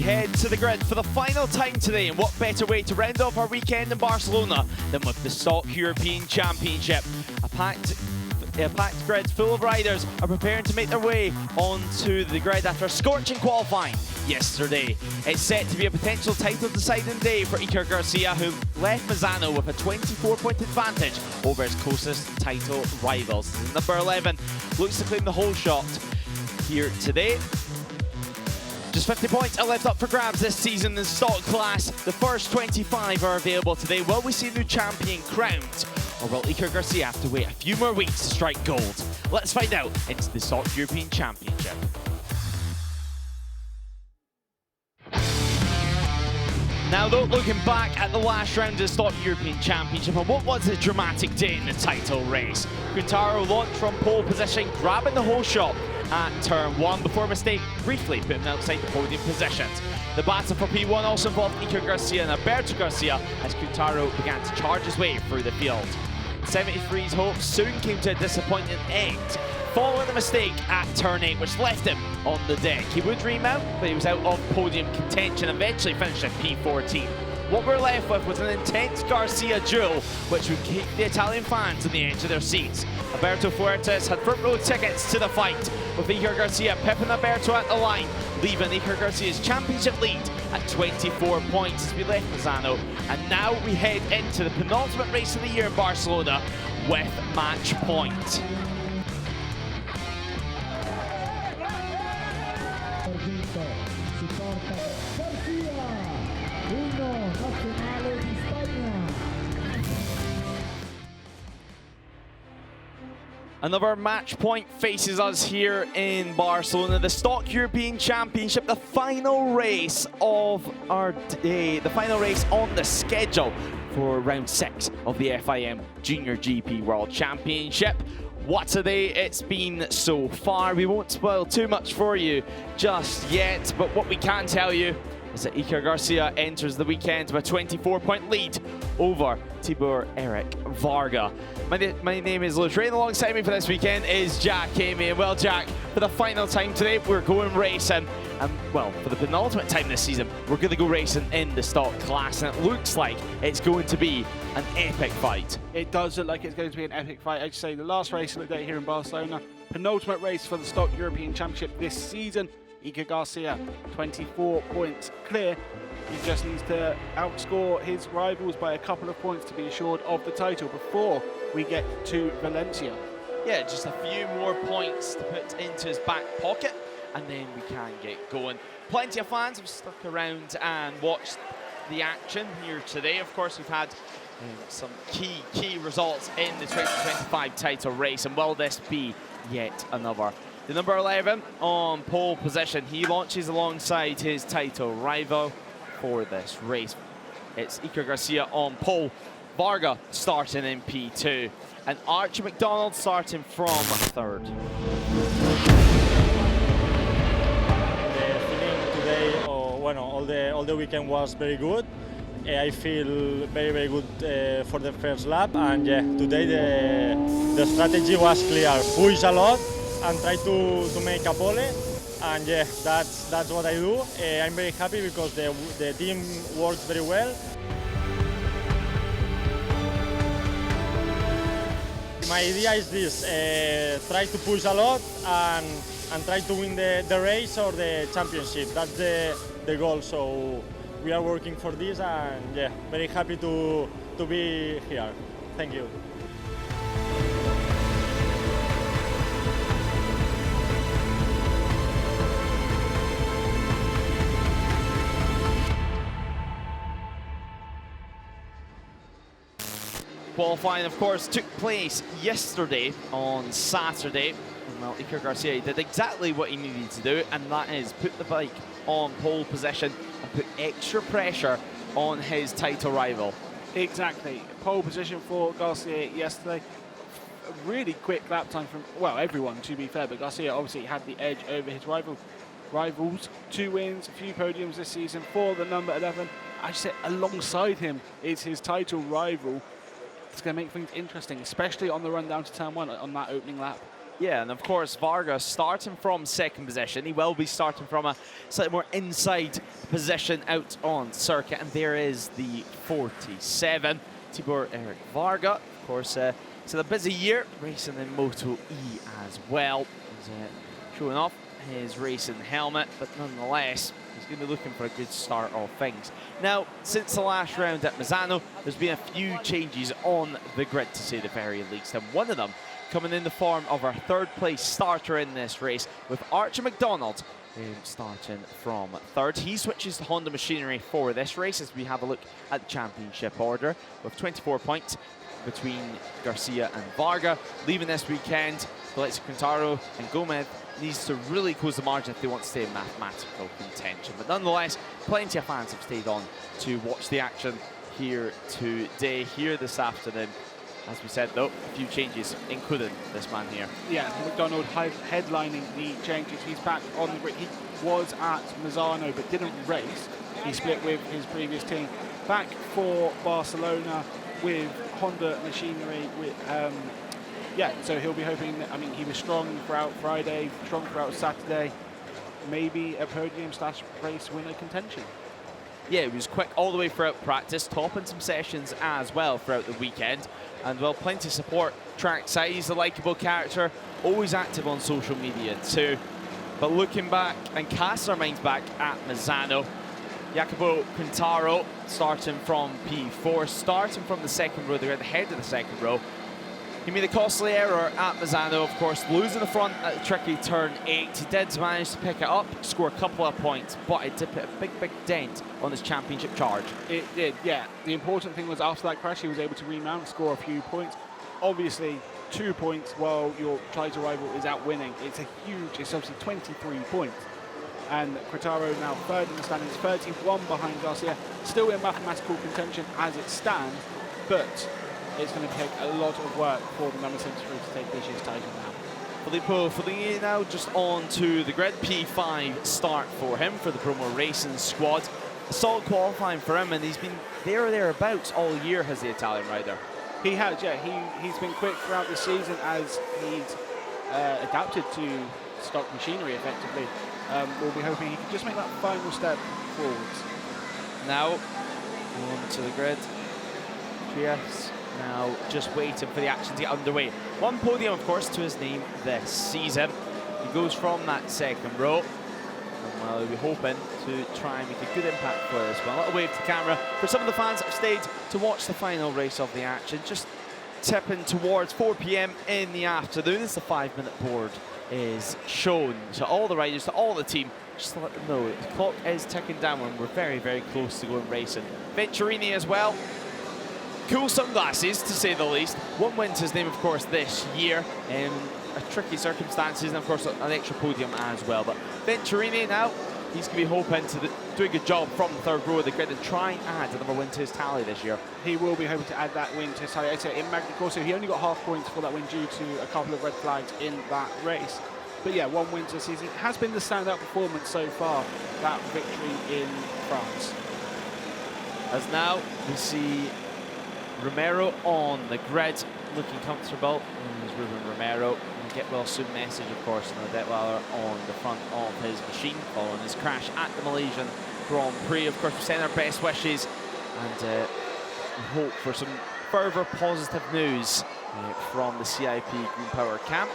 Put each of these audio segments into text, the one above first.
head to the grid for the final time today, and what better way to round off our weekend in Barcelona than with the Stock European Championship. A packed grid full of riders are preparing to make their way onto the grid after scorching qualifying yesterday. It's set to be a potential title deciding day for Iker Garcia, who left Misano with a 24-point advantage over his closest title rivals. Number 11 looks to claim the whole shot here today. Just 50 points are left up for grabs this season in the stock class. The first 25 are available today. Will we see a new champion crowned, or will Iker Garcia have to wait a few more weeks to strike gold? Let's find out. It's the Stock European Championship. Now, though, looking back at the last round of the Stock European Championship, and what was a dramatic day in the title race. Quintaro launched from pole position, grabbing the whole shot at turn 1 before a mistake briefly put him outside the podium positions. The battle for P1 also involved Iker Garcia and Alberto Garcia as Quintaro began to charge his way through the field. 73's hopes soon came to a disappointing end, following a mistake at turn 8, which left him on the deck. He would remount, but he was out of podium contention, eventually finishing P14. What we're left with was an intense Garcia duel, which would keep the Italian fans on the edge of their seats. Alberto Fuertes had front row tickets to the fight, with Iker Garcia pipping Alberto at the line, leaving Iker Garcia's championship lead at 24 points as we left Misano. And now we head into the penultimate race of the year in Barcelona with match point. Another match point faces us here in Barcelona, the Stock European Championship, the final race of our day, the final race on the schedule for round 6 of the FIM JuniorGP World Championship. What a day it's been so far. We won't spoil too much for you just yet, but what we can tell you is that Iker Garcia enters the weekend with a 24-point lead over Tibor Eric Varga. My name is Lewis Ray, and alongside me for this weekend is Jack Amy. And well, Jack, for the final time today, we're going racing. And well, for the penultimate time this season, we're going to go racing in the stock class, and it looks like it's going to be an epic fight. It does look like it's going to be an epic fight. I'd say the last race of the day here in Barcelona, penultimate race for the Stock European Championship this season. Iker Garcia, 24 points clear. He just needs to outscore his rivals by a couple of points to be assured of the title before we get to Valencia. Yeah, just a few more points to put into his back pocket, and then we can get going. Plenty of fans have stuck around and watched the action here today. Of course, we've had some key results in the 2025 title race, and will this be yet another? The number 11 on pole position, he launches alongside his title rival for this race. It's Iker Garcia on pole, Varga starting in P2, and Archie McDonald starting from 3rd. The feeling today, all the weekend was very good. I feel very good for the first lap, and yeah, today the strategy was clear. Push a lot and try to make a pole, and yeah, that's what I do. I'm very happy because the team works very well. My idea is this: try to push a lot and try to win the race or the championship. That's the goal. So we are working for this, and yeah, very happy to be here. Thank you. Qualifying, of course, took place yesterday on Saturday. Well, Iker Garcia did exactly what he needed to do, and that is put the bike on pole position and put extra pressure on his title rival. Exactly. Pole position for Garcia yesterday. A really quick lap time from, well, everyone, to be fair, but Garcia obviously had the edge over his rivals. 2 wins, a few podiums this season for the number 11. I said alongside him is his title rival. It's going to make things interesting, especially on the run down to turn 1 on that opening lap. Yeah, and of course, Vargas starting from second position. He will be starting from a slightly more inside position out on circuit. And there is the 47, Tibor Eric Varga. Of course, it's a busy year racing in Moto E as well. He's showing off his racing helmet, but nonetheless, he's going to be looking for a good start of things. Now, since the last round at Misano, there's been a few changes on the grid, to say the very least, and one of them coming in the form of our third place starter in this race, with Archie McDonald starting from third. He switches to Honda Machinery for this race as we have a look at the championship order, with 24 points between Garcia and Varga. Leaving this weekend, the likes of Quintaro and Gomez needs to really close the margin if they want to stay in mathematical contention. But nonetheless, plenty of fans have stayed on to watch the action here today, here this afternoon. As we said, though, a few changes, including this man here. Yeah, McDonald headlining the changes. He's back on the grid. He was at Misano but didn't race. He split with his previous team. Back for Barcelona with Honda Machinery. So he'll be hoping that, I mean, he was strong throughout Friday, strong throughout Saturday. Maybe a podium/race winner contention. Yeah, he was quick all the way throughout practice, topping some sessions as well throughout the weekend. And, well, plenty of support trackside. He's a likeable character, always active on social media too. But looking back and casting our minds back at Misano, Jacopo Quintaro starting from P4, starting from the second row, they're at the head of the second row. He made a costly error at Misano, of course, losing the front at the tricky turn 8. He did manage to pick it up, score a couple of points, but it did put a big dent on his championship charge. It did, yeah. The important thing was after that crash, he was able to remount, score a few points. Obviously, 2 points while your title rival is out winning. It's obviously 23 points. And Quintaro now third in the standings, 31 behind Garcia. Still in mathematical contention as it stands, but it's going to take a lot of work for the number 73 to take this year's title now. Filippo Foligni now just on to the grid. P5 start for him for the Promo Racing squad. A solid qualifying for him, and he's been there or thereabouts all year, has the Italian rider. He has, yeah. He's been quick throughout the season as he's adapted to stock machinery effectively. We'll be hoping he can just make that final step forwards. Now, on to the grid. Trias now just waiting for the action to get underway. One podium, of course, to his name this season. He goes from that second row. And we'll be hoping to try and make a good impact for us. Well, a little wave to camera for some of the fans that have stayed to watch the final race of the action. Just tipping towards 4 p.m. in the afternoon as the 5-minute board is shown to all the riders, to all the team, just to let them know the clock is ticking down and we're very close to going racing. Venturini as well. Cool sunglasses, to say the least. One win to his name, of course, this year in tricky circumstances, and of course an extra podium as well. But Venturini now, he's going to be hoping to do a good job from the third row of the grid and try and add another win to his tally this year. He will be hoping to add that win to his tally. I'd say in Magna Corso, he only got half points for that win due to a couple of red flags in that race. But yeah, one win to the season. It has been the standout performance so far, that victory in France. As now we see Romero on the grid, looking comfortable. There's Ruben Romero. And get well soon message, of course, and the Detweiler on the front of his machine following his crash at the Malaysian Grand Prix. Of course, we send our best wishes and we hope for some further positive news from the CIP Green Power camp.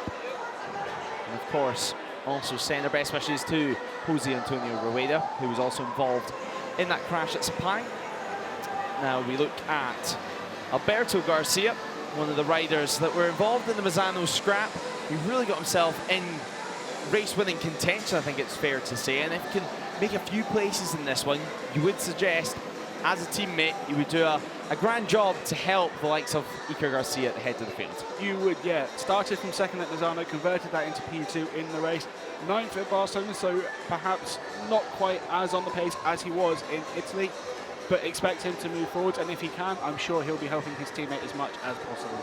And of course, also send our best wishes to Jose Antonio Rueda, who was also involved in that crash at Sepang. Now we look at Alberto Garcia, one of the riders that were involved in the Misano scrap. He really got himself in race-winning contention, I think it's fair to say. And if he can make a few places in this one, you would suggest, as a teammate, you would do a grand job to help the likes of Iker Garcia at the head of the field. You would, yeah. Started from second at Misano, converted that into P2 in the race. 9th at Barcelona, so perhaps not quite as on the pace as he was in Italy. But expect him to move forward, and if he can, I'm sure he'll be helping his teammate as much as possible.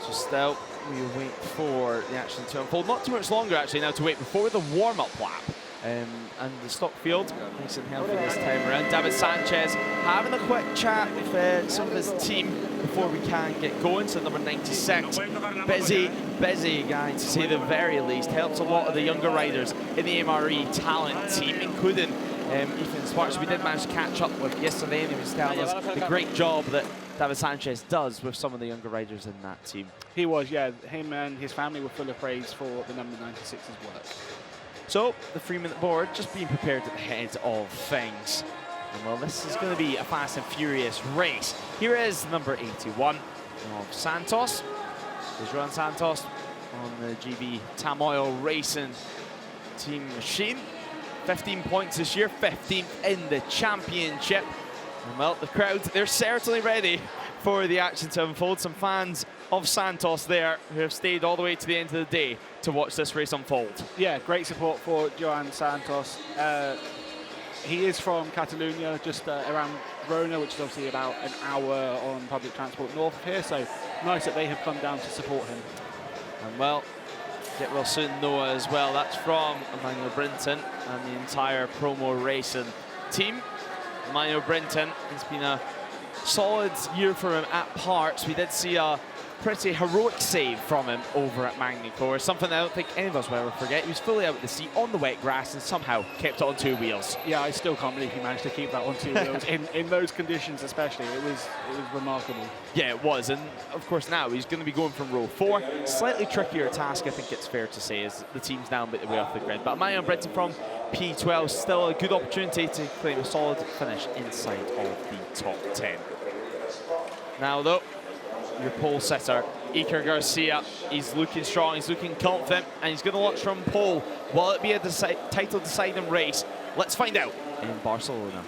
So still, we wait for the action to unfold. Not too much longer, actually, now to wait before the warm-up lap. And the stock field, nice and healthy this time around. David Sanchez having a quick chat with some of his team. before we can get going. So number 96, busy guy to say the very least. Helps a lot of the younger riders in the MRE talent team, including Ethan Sparks. We did manage to catch up with yesterday, and he was telling us the great job that David Sanchez does with some of the younger riders in that team. He was, yeah. Him and his family were full of praise for the number 96's work. So the Freeman board just being prepared at the head of things. And well, this is going to be a fast and furious race. Here is number 81 of Santos. There's Ron Santos on the GB Tamoil Racing team machine. 15 points this year, 15th in the championship. And well, the crowd, they're certainly ready for the action to unfold. Some fans of Santos there who have stayed all the way to the end of the day to watch this race unfold. Yeah, great support for Joan Santos. He is from Catalunya, just around Verona, which is obviously about an hour on public transport north of here. So nice that they have come down to support him. And well, get well soon Noah as well. That's from Emmanuel Brinton and the entire Promo Racing team. Emmanuel Brinton, it's been a solid year for him at parts. We did see a pretty heroic save from him over at Magny-Cours, something I don't think any of us will ever forget. He was fully out at the seat on the wet grass and somehow kept it on 2 wheels. Yeah, I still can't believe he managed to keep that on 2 wheels in those conditions especially. It was remarkable. Yeah, it was, and of course now he's going to be going from row 4. Slightly trickier task, I think it's fair to say, as the team's now a bit way off the grid. But Emmanuel Brinton from P12, still a good opportunity to claim a solid finish inside of the top 10. Now though, your pole sitter, Iker Garcia, he's looking strong, he's looking confident, and he's going to launch from pole. Will it be a title deciding race? Let's find out in Barcelona.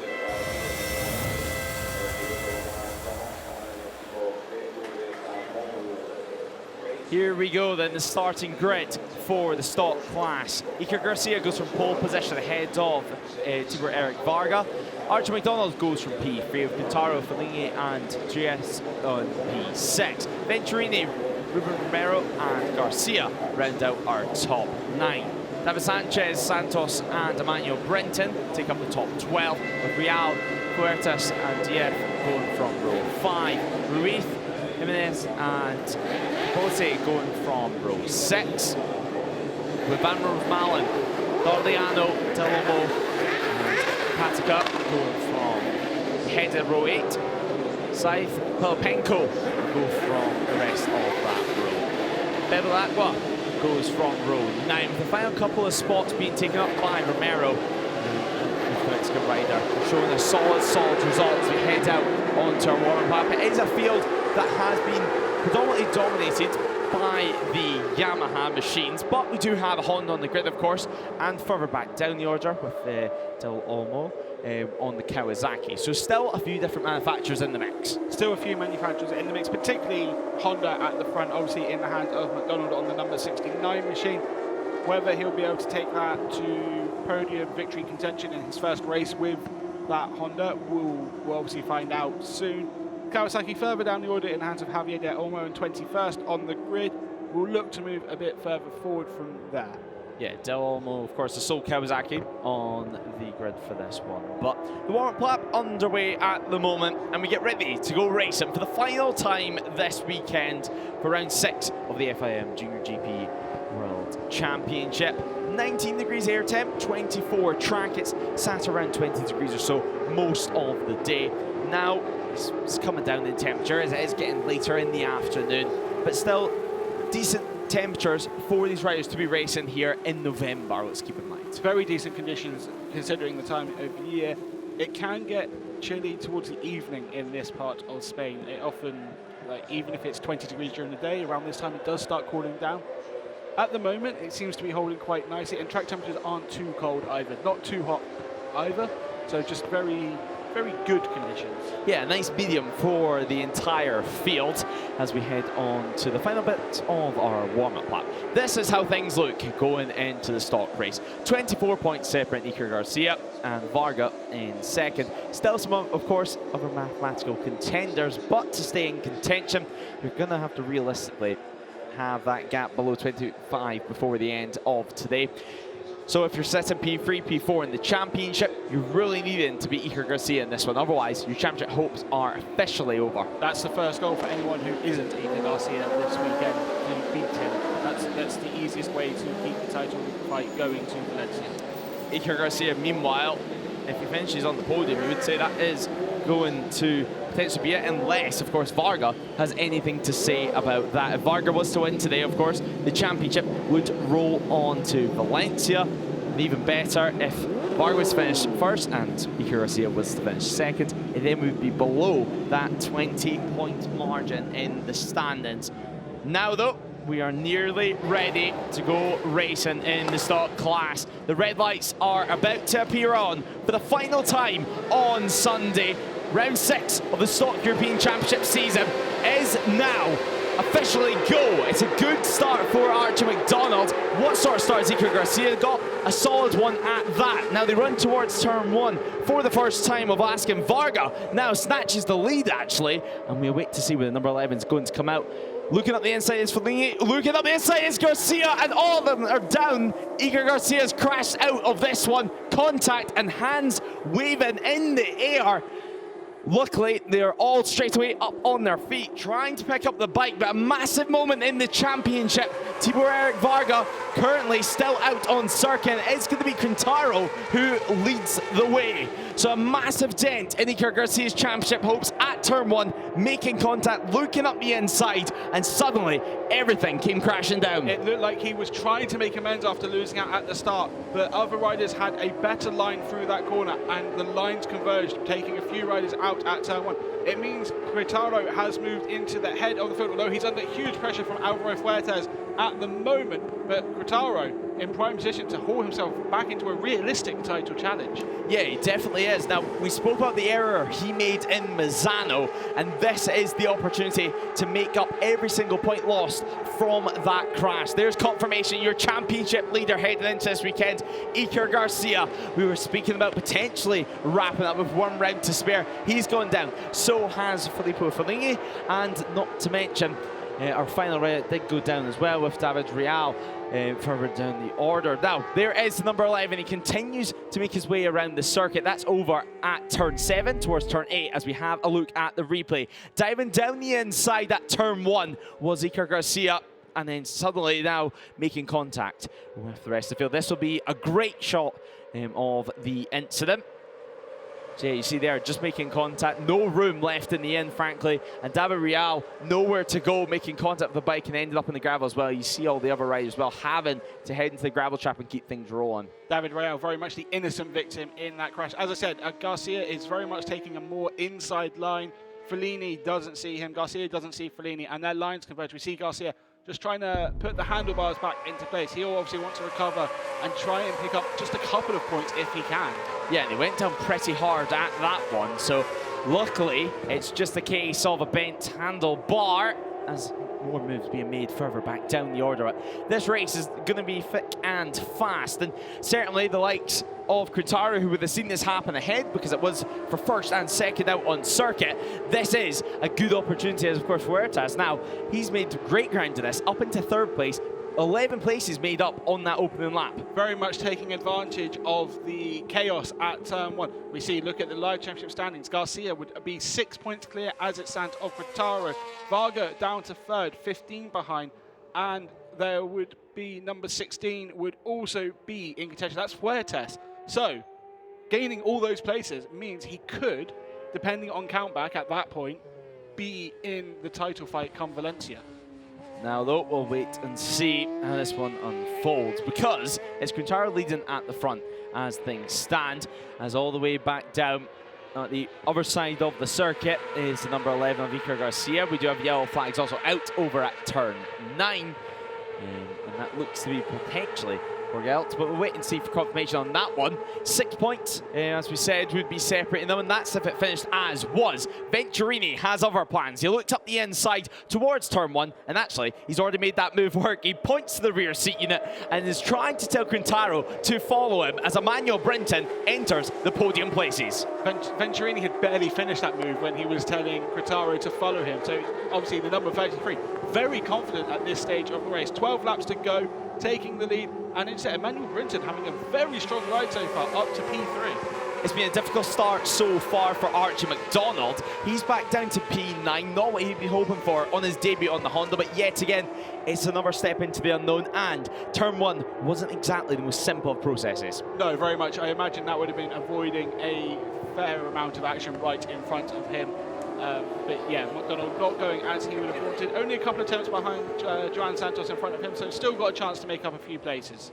Here we go then, the starting grid for the stock class. Iker Garcia goes from pole position ahead of Tibor Eric Varga. Archie McDonald goes from P3 with Quintaro, Fellini and GS on P6. Venturini, Ruben Romero and Garcia round out our top 9. David Sanchez, Santos and Emmanuel Brinton take up the top 12 with Real, Fuertes and Dier going from row 5. Ruiz, Jimenez and Bote going from row 6. With Van Malen, Dorliano, Delomo and Patica going from head of row 8. Saith Pelapenko go from the rest of that row. Bevilacqua goes from row 9, with the final couple of spots being taken up by Romero, the Mexican rider, showing a solid result as we head out onto our warm lap. It is a field that has been predominantly dominated by the Yamaha machines, but we do have a Honda on the grid, of course, and further back down the order with Del Olmo on the Kawasaki. So still a few different manufacturers in the mix. Still a few manufacturers in the mix, particularly Honda at the front, obviously in the hands of McDonald on the number 69 machine. Whether he'll be able to take that to podium victory contention in his first race with that Honda, we'll obviously find out soon. Kawasaki further down the order in the hands of Javier Del Olmo and 21st on the grid. We'll look to move a bit further forward from there. Yeah, Del Olmo, of course, the sole Kawasaki on the grid for this one. But the warm-up lap underway at the moment, and we get ready to go racing for the final time this weekend for round 6 of the FIM JuniorGP World Championship. 19 degrees air temp, 24 track. It's sat around 20 degrees or so most of the day. Now, it's coming down in temperature as it is getting later in the afternoon, but still decent temperatures for these riders to be racing here in November, let's keep in mind. It's very decent conditions considering the time of year. It can get chilly towards the evening in this part of Spain. It often, even if it's 20 degrees during the day, around this time it does start cooling down. At the moment, it seems to be holding quite nicely, and track temperatures aren't too cold either, not too hot either, so just very good conditions. Yeah, nice medium for the entire field as we head on to the final bit of our warm-up lap. This is how things look going into the stock race. 24 points separate Iker Garcia and Varga in second. Still some, of course, other mathematical contenders, but to stay in contention, you're going to have to realistically have that gap below 25 before the end of today. So if you're setting P3, P4 in the championship, you're really needing to beat Iker Garcia in this one. Otherwise, your championship hopes are officially over. That's the first goal for anyone who isn't Iker Garcia this weekend. To beat him. That's the easiest way to keep the title fight going to Valencia. Iker Garcia, meanwhile, if he finishes on the podium, you would say that is going to potentially be it, unless, of course, Varga has anything to say about that. If Varga was to win today, of course, the championship would roll on to Valencia. And even better, if Varga was to finish first and Iker Garcia was to finish second, it then would be below that 20-point margin in the standings. Now, though, we are nearly ready to go racing in the stock class. The red lights are about to appear on for the final time on Sunday. Round 6 of the Stock European Championship season is now officially go. It's a good start for Archie McDonald. What sort of start has Iker Garcia got? A solid one at that. Now they run towards turn 1 for the first time of Askin. Varga now snatches the lead, actually, and we wait to see where the number 11 is going to come out. Looking up the inside is Fellini, looking up the inside is Garcia, and all of them are down. Iker Garcia's crashed out of this one. Contact and hands waving in the air. Luckily, they're all straight away up on their feet, trying to pick up the bike, but a massive moment in the championship. Tibor Eric Varga currently still out on circuit. It's going to be Quintaro who leads the way. So a massive dent in Iker Garcia's championship hopes at turn 1, making contact, looking up the inside, and suddenly everything came crashing down. It looked like he was trying to make amends after losing out at the start, but other riders had a better line through that corner, and the lines converged, taking a few riders out at turn 1. It means Quintaro has moved into the head of the field, although he's under huge pressure from Alvaro Fuertes at the moment, but Quintaro in prime position to haul himself back into a realistic title challenge. Yeah, he definitely is. Now, we spoke about the error he made in Misano, and this is the opportunity to make up every single point lost from that crash. There's confirmation, your championship leader heading into this weekend, Iker Garcia. We were speaking about potentially wrapping up with one round to spare. He's gone down. So has Filippo Fellini, and not to mention, our final round did go down as well with David Real further down the order. Now, there is number 11. He continues to make his way around the circuit. That's over at turn 7 towards turn 8 as we have a look at the replay. Diving down the inside at turn 1 was Iker Garcia, and then suddenly now making contact with the rest of the field. This will be a great shot of the incident. So yeah, you see there, just making contact, no room left in the end, frankly, and David Real, nowhere to go, making contact with the bike and ended up in the gravel as well. You see all the other riders as well having to head into the gravel trap and keep things rolling. David Real, very much the innocent victim in that crash. As I said, Garcia is very much taking a more inside line. Fellini doesn't see him, Garcia doesn't see Fellini, and their lines converge. We see Garcia just trying to put the handlebars back into place. He'll obviously want to recover and try and pick up just a couple of points if he can. Yeah, they went down pretty hard at that one, so luckily it's just a case of a bent handlebar as more moves being made further back down the order. This race is going to be thick and fast, and certainly the likes of Quintaro, who would have seen this happen ahead because it was for first and second out on circuit. This is a good opportunity, as of course Fuertes. Now, he's made great ground to this, up into 3rd place. 11 places made up on that opening lap. Very much taking advantage of the chaos at turn 1. We see, look at the live championship standings. Garcia would be 6 points clear as it stands of Quintaro. Varga down to 3rd, 15 behind, and there would be number 16 would also be in contention. That's Fuertes. So, gaining all those places means he could, depending on countback at that point, be in the title fight come Valencia. Now, though, we'll wait and see how this one unfolds, because it's Quintaro leading at the front as things stand, as all the way back down at the other side of the circuit is the number 11 of Iker Garcia. We do have yellow flags also out over at turn 9, and that looks to be potentially Borgelt, but we'll wait and see for confirmation on that one. 6 points, as we said, would be separating them, and that's if it finished as was. Venturini has other plans. He looked up the inside towards turn 1, and actually, he's already made that move work. He points to the rear seat unit and is trying to tell Quintaro to follow him as Emmanuel Brinton enters the podium places. Venturini had barely finished that move when he was telling Quintaro to follow him, so obviously the number 33, very confident at this stage of the race. 12 laps to go, taking the lead. And it's Emmanuel Brinton having a very strong ride so far, up to P3. It's been a difficult start so far for Archie McDonald. He's back down to P9, not what he'd be hoping for on his debut on the Honda, but yet again, it's another step into the unknown, and turn one wasn't exactly the most simple of processes. No, very much. I imagine that would have been avoiding a fair amount of action right in front of him. But yeah, McDonald not going as he would have wanted. Only a couple of attempts behind Joan Santos in front of him, so still got a chance to make up a few places.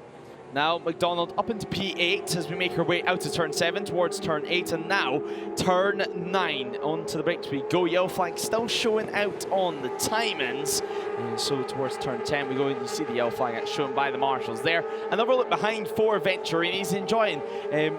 Now McDonald up into P8 as we make our way out to turn 7 towards turn 8, and now turn 9 onto the brakes we go. Yellow flag still showing out on the timings, and so towards turn 10 we go, and you see the yellow flag shown by the marshals there. Another look behind for Venturini. He's enjoying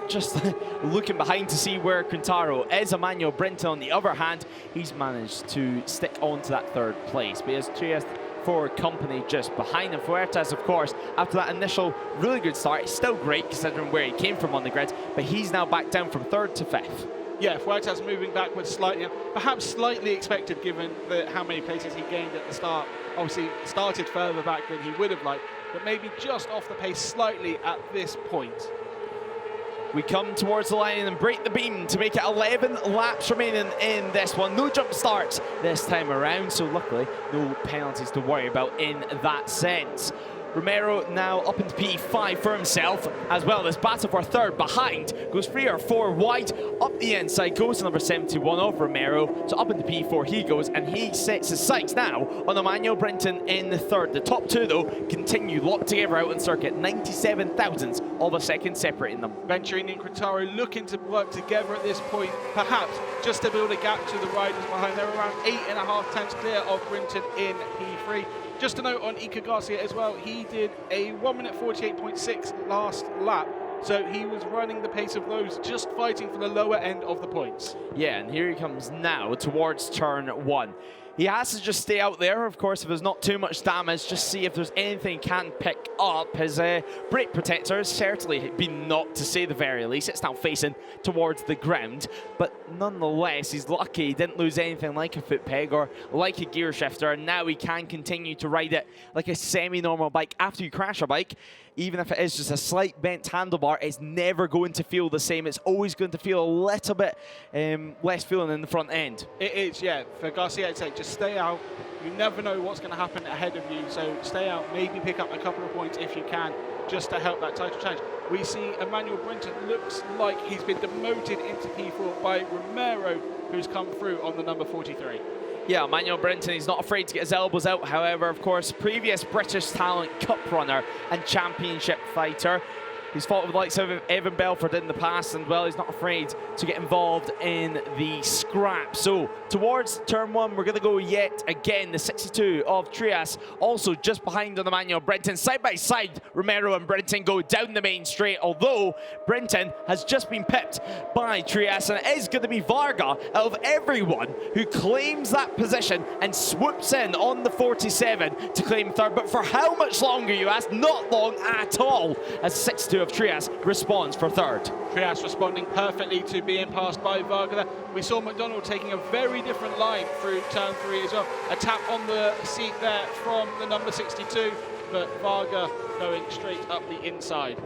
just looking behind to see where Quintaro is. Emmanuel Brinton on the other hand, he's managed to stick on to that third place, but he has Trieste for company just behind him. Fuertes, of course, after that initial really good start, it's still great considering where he came from on the grid, but he's now back down from 3rd to 5th. Yeah, Fuertes moving backwards slightly, perhaps slightly expected given how many places he gained at the start. Obviously started further back than he would have liked, but maybe just off the pace slightly at this point. We come towards the line and break the beam to make it 11 laps remaining in this one. No jump starts this time around, so luckily no penalties to worry about in that sense. Romero now up into P5 for himself, as well as battle for 3rd behind. Goes 3 or 4 wide, up the inside, goes to number 71 of Romero. So up into P4 he goes, and he sets his sights now on Emmanuel Brinton in the 3rd. The top 2 though continue locked together out in circuit, 97 thousandths of a second separating them. Venturini and Quintaro looking to work together at this point, perhaps just to build a gap to the riders behind. They're around 8.5 tenths clear of Brinton in P3. Just a note on Iker Garcia as well, he did a 1 minute 48.6 last lap, so he was running the pace of those, just fighting for the lower end of the points. Yeah, and here he comes now towards turn 1. He has to just stay out there, of course, if there's not too much damage, just see if there's anything he can pick up. His brake protector has certainly been knocked, to say the very least. It's now facing towards the ground, but nonetheless, he's lucky he didn't lose anything like a foot peg or like a gear shifter, and now he can continue to ride it like a semi-normal bike. After you crash a bike, even if it is just a slight bent handlebar, it's never going to feel the same. It's always going to feel a little bit less feeling in the front end. It is, yeah. For Garcia, I'd say just stay out. You never know what's going to happen ahead of you, so stay out, maybe pick up a couple of points if you can, just to help that title challenge. We see Emmanuel Brinton looks like he's been demoted into P4 by Romero, who's come through on the number 43. Yeah, Emmanuel Brinton, he's not afraid to get his elbows out. However, of course, previous British Talent Cup runner and championship fighter. He's fought with the likes of Evan Belford in the past, and well, he's not afraid to get involved in the scrap. So towards turn 1, we're going to go yet again. The 62 of Trias, also just behind on Emmanuel Brinton. Side by side, Romero and Brinton go down the main straight, although Brinton has just been pipped by Trias, and it is going to be Varga, out of everyone, who claims that position and swoops in on the 47 to claim 3rd. But for how much longer, you ask? Not long at all, as 62 of Trias responds for 3rd. Trias responding perfectly to being passed by Varga. We saw McDonald taking a very different line through turn 3 as well. A tap on the seat there from the number 62, but Varga going straight up the inside.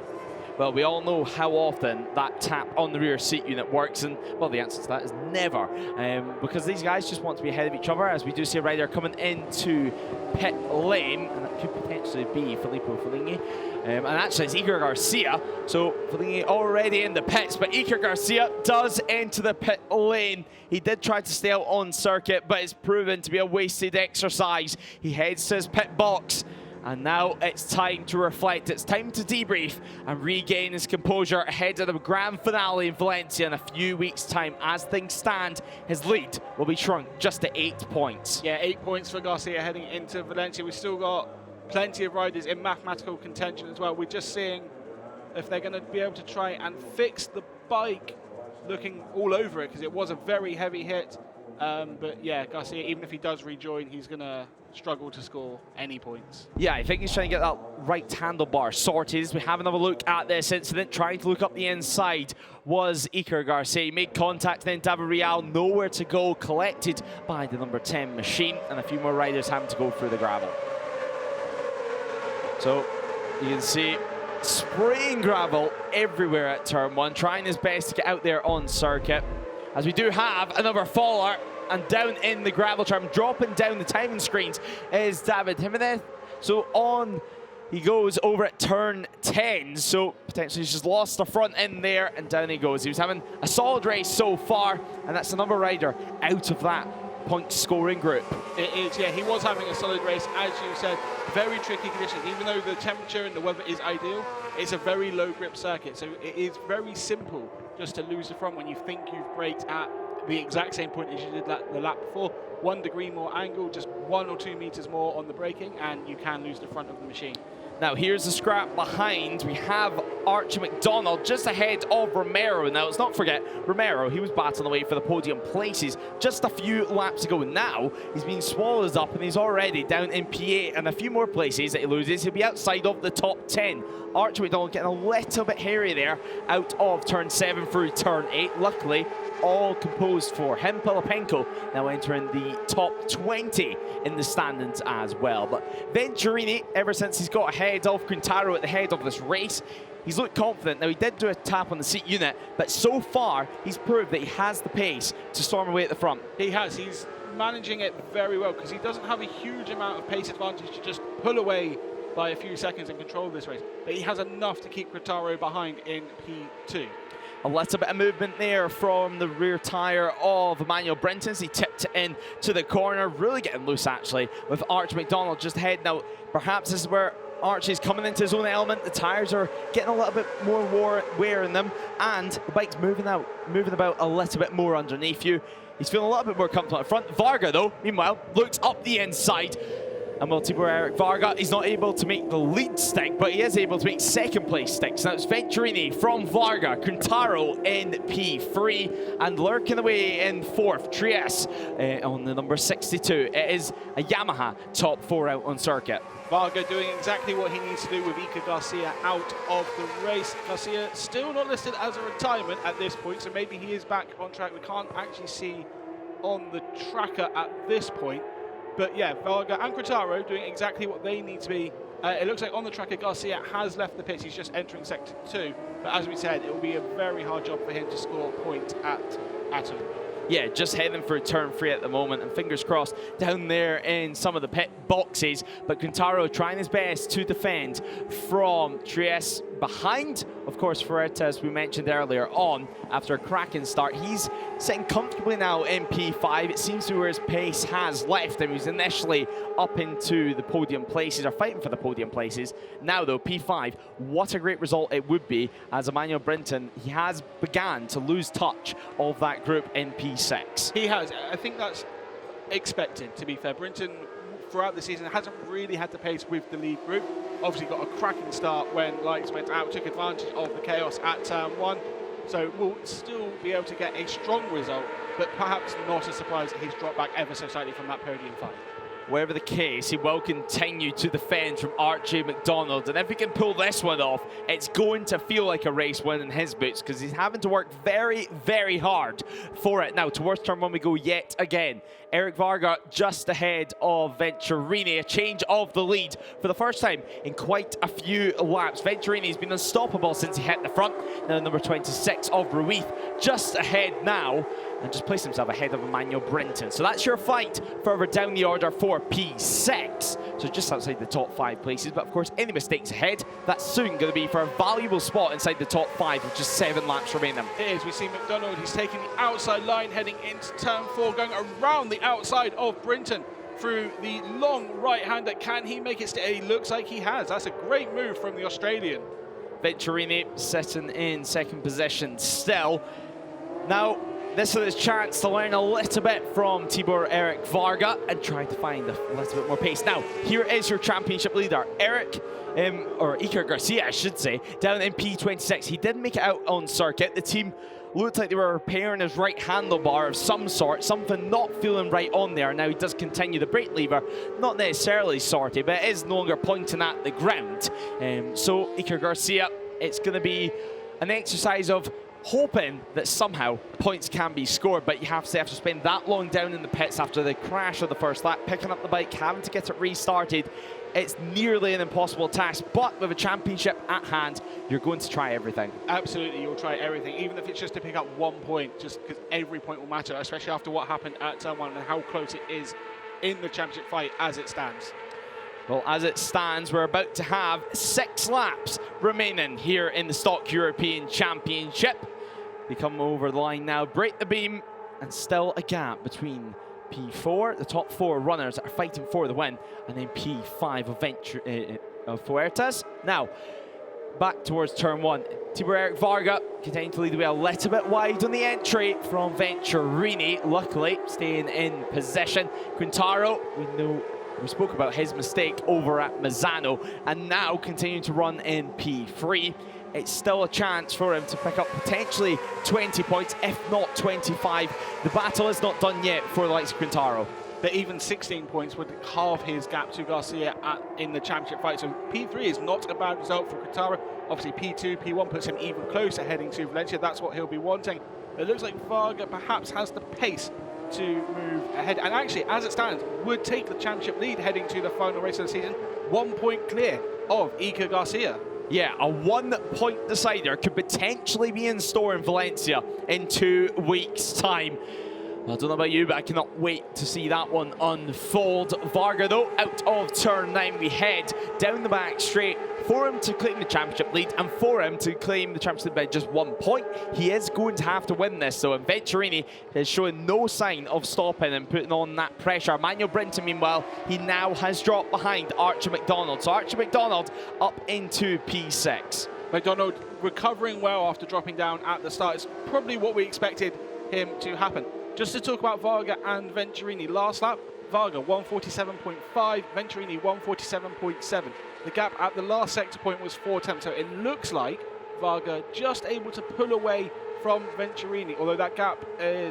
Well, we all know how often that tap on the rear seat unit works, and well, the answer to that is never, because these guys just want to be ahead of each other, as we do see a rider coming into pit lane, and that could potentially be Filippo Foligni. And actually, it's Iker Garcia. So Foligni already in the pits, but Iker Garcia does enter the pit lane. He did try to stay out on circuit, but it's proven to be a wasted exercise. He heads to his pit box, and now it's time to reflect. It's time to debrief and regain his composure ahead of the grand finale in Valencia in a few weeks' time. As things stand, his lead will be shrunk just to 8 points. Yeah, 8 points for Garcia heading into Valencia. We've still got plenty of riders in mathematical contention as well. We're just seeing if they're going to be able to try and fix the bike, looking all over it, because it was a very heavy hit. But yeah, Garcia, even if he does rejoin, he's going to struggle to score any points. Yeah, I think he's trying to get that right handlebar sorted. As we have another look at this incident, trying to look up the inside was Iker Garcia. He made contact, then David Real, nowhere to go, collected by the number 10 machine, and a few more riders having to go through the gravel. So you can see spraying gravel everywhere at turn 1, trying his best to get out there on circuit. As we do have another faller, and down in the gravel tram, dropping down the timing screens is David Jimenez. So on he goes over at turn 10, so potentially he's just lost the front end there, and down he goes. He was having a solid race so far, and that's another rider out of that point scoring group. It is, yeah, he was having a solid race, as you said. Very tricky conditions, even though the temperature and the weather is ideal, it's a very low grip circuit, so it is very simple just to lose the front when you think you've braked at the exact same point as you did the lap before. 1 degree more angle, just 1 or 2 meters more on the braking, and you can lose the front of the machine. Now here's the scrap behind. We have Archie McDonald just ahead of Romero. Now let's not forget, Romero, he was battling away for the podium places just a few laps ago. Now he's been swallowed up and he's already down in P8, and a few more places that he loses, he'll be outside of the top 10. Archie McDonald getting a little bit hairy there out of turn 7 through turn 8. Luckily, all composed for him. Pilipenko now entering the top 20 in the standings as well. But Venturini, ever since he's got ahead of Quintaro at the head of this race, he's looked confident. Now he did do a tap on the seat unit, but so far he's proved that he has the pace to storm away at the front. He has. He's managing it very well because he doesn't have a huge amount of pace advantage to just pull away by a few seconds and control this race. But he has enough to keep Quintaro behind in P2. A little bit of movement there from the rear tyre of Emmanuel Brenton as he tipped it in to the corner. Really getting loose, actually, with Archie McDonald just ahead. Now, perhaps this is where Archie's coming into his own element. The tyres are getting a little bit more wear in them, and the bike's moving about a little bit more underneath you. He's feeling a little bit more comfortable at front. Varga, though, meanwhile, looks up the inside. And well, Tibor Eric Varga, he's not able to make the lead stick, but he is able to make second place sticks. Now it's Venturini from Varga, Quintaro in P3, and lurking away in 4th, Trieste on the number 62. It is a Yamaha top 4 out on circuit. Varga doing exactly what he needs to do with Iker Garcia out of the race. Garcia still not listed as a retirement at this point, so maybe he is back on track. We can't actually see on the tracker at this point. But yeah, Varga and Quintaro doing exactly what they need to be. It looks like on the tracker, Garcia has left the pits. He's just entering sector 2. But as we said, it will be a very hard job for him to score a point at Atom. Yeah, just heading for turn 3 at the moment, and fingers crossed down there in some of the pit boxes. But Quintaro trying his best to defend from Trieste behind, of course, Ferreira, as we mentioned earlier on, after a cracking start. He's sitting comfortably now in P5. It seems to be where his pace has left him. He was initially up into the podium places, or fighting for the podium places. Now, though, P5, what a great result it would be, as Emmanuel Brinton, he has began to lose touch of that group in P6. He has. I think that's expected, to be fair. Brinton, throughout the season, hasn't really had the pace with the lead group. Obviously got a cracking start when lights went out, took advantage of the chaos at turn 1. So we'll still be able to get a strong result, but perhaps not a surprise that he's dropped back ever so slightly from that podium fight. Whatever the case, he will continue to defend from Archie McDonald, and if he can pull this one off, it's going to feel like a race win in his boots, because he's having to work very, very hard for it. Now, towards turn 1 we go yet again. Eric Varga just ahead of Venturini, a change of the lead for the first time in quite a few laps. Venturini's been unstoppable since he hit the front. Now number 26 of Ruiz just ahead now, and just placed himself ahead of Emmanuel Brinton. So that's your fight further down the order for P6. So just outside the top 5 places, but of course any mistakes ahead, that's soon going to be for a valuable spot inside the top 5 with just 7 laps remaining. It is. We see McDonald, he's taking the outside line heading into turn 4, going around the outside of Brinton through the long right-hander. Can he make it stay? He looks like he has. That's a great move from the Australian. Venturini sitting in second position still. Now, this is his chance to learn a little bit from Tibor Eric Varga and try to find a little bit more pace. Now, here is your championship leader, Iker Garcia, I should say, down in P26. He didn't make it out on circuit. The team looked like they were repairing his right handlebar of some sort, something not feeling right on there. Now he does continue the brake lever, not necessarily sorted, but it is no longer pointing at the ground. So Iker Garcia, it's going to be an exercise of hoping that somehow points can be scored, but you have to spend that long down in the pits after the crash of the first lap, picking up the bike, having to get it restarted. It's nearly an impossible task, but with a championship at hand, you're going to try everything. Absolutely, you'll try everything, even if it's just to pick up 1 point, just because every point will matter, especially after what happened at Turn 1 and how close it is in the championship fight as it stands. Well, as it stands, we're about to have 6 laps remaining here in the Stock European Championship. They come over the line now, break the beam, and still a gap between P4, the top 4 runners that are fighting for the win, and then P5 of Fuertes. Now, back towards turn 1. Eric Varga continuing to lead the way a little bit wide on the entry from Venturini, luckily staying in position. Quintaro, we spoke about his mistake over at Mazzano, and now continuing to run in P3. It's still a chance for him to pick up potentially 20 points, if not 25. The battle is not done yet for the likes of Quintaro. But even 16 points would halve his gap to Garcia in the championship fight. So P3 is not a bad result for Quintaro. Obviously P2, P1 puts him even closer heading to Valencia. That's what he'll be wanting. It looks like Varga perhaps has the pace to move ahead. And actually, as it stands, would take the championship lead heading to the final race of the season. 1 point clear of Iker Garcia. Yeah, a 1 point decider could potentially be in store in Valencia in 2 weeks' time. I don't know about you, but I cannot wait to see that one unfold. Varga, though, out of turn 9, we head down the back straight for him to claim the championship lead and for him to claim the championship by just 1 point. He is going to have to win this, though, and Venturini is showing no sign of stopping and putting on that pressure. Manuel Brinton, meanwhile, he now has dropped behind Archie McDonald. So Archie McDonald up into P6. McDonald recovering well after dropping down at the start. It's probably what we expected him to happen. Just to talk about Varga and Venturini, last lap, Varga 147.5, Venturini 147.7. The gap at the last sector point was 4 tenths, so it looks like Varga just able to pull away from Venturini, although that gap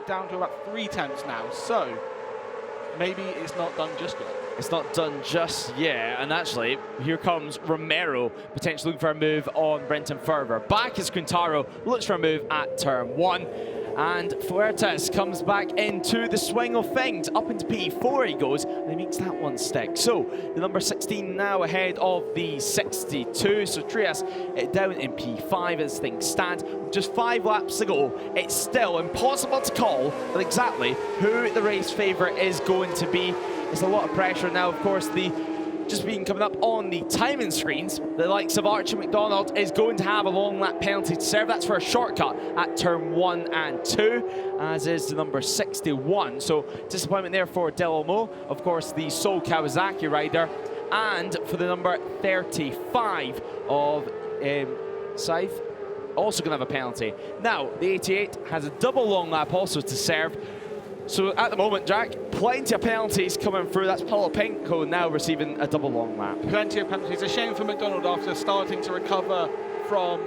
down to about 3 tenths now, so maybe it's not done just yet. It's not done just yet, and actually, here comes Romero, potentially looking for a move on Brenton further. Back is Quintaro, looks for a move at turn 1. And Fuertes comes back into the swing of things. Up into P4 he goes, and he makes that one stick. So, the number 16 now ahead of the 62. So, Trias down in P5 as things stand. With just 5 laps to go, it's still impossible to call exactly who the race favourite is going to be. It's a lot of pressure now, of course, just being coming up on the timing screens, the likes of Archie McDonald is going to have a long lap penalty to serve. That's for a shortcut at turn 1 and 2, as is the number 61. So disappointment there for Delamo, of course, the sole Kawasaki rider, and for the number 35 of Scythe, also going to have a penalty. Now, the 88 has a double long lap also to serve. So at the moment, Jack, plenty of penalties coming through. That's Paulo Pinko now receiving a double long lap. Plenty of penalties. A shame for McDonald after starting to recover from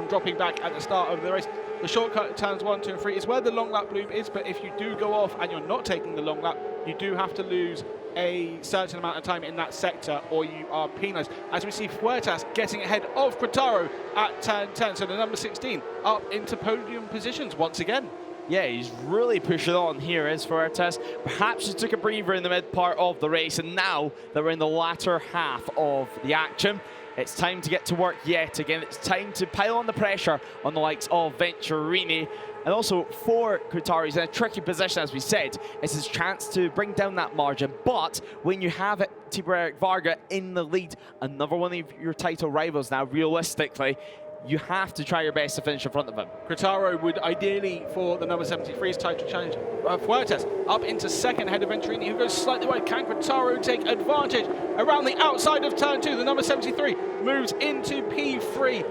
dropping back at the start of the race. The shortcut turns 1, 2, and 3 is where the long lap loop is, but if you do go off and you're not taking the long lap, you do have to lose a certain amount of time in that sector or you are penalised. As we see Fuertes getting ahead of Quintaro at turn 10, so the number 16 up into podium positions once again. Yeah, he's really pushing on here, is Fuertes. Perhaps he took a breather in the mid part of the race, and now that we're in the latter half of the action, it's time to get to work yet again. It's time to pile on the pressure on the likes of Venturini. And also for Quintaro, he's in a tricky position, as we said. It's his chance to bring down that margin. But when you have Eric Varga in the lead, another one of your title rivals now, realistically, you have to try your best to finish in front of him. Quintaro would ideally, for the number 73's title challenge, Fuertes up into second ahead of Venturini, who goes slightly wide. Can Quintaro take advantage around the outside of turn 2? The number 73 moves into P3.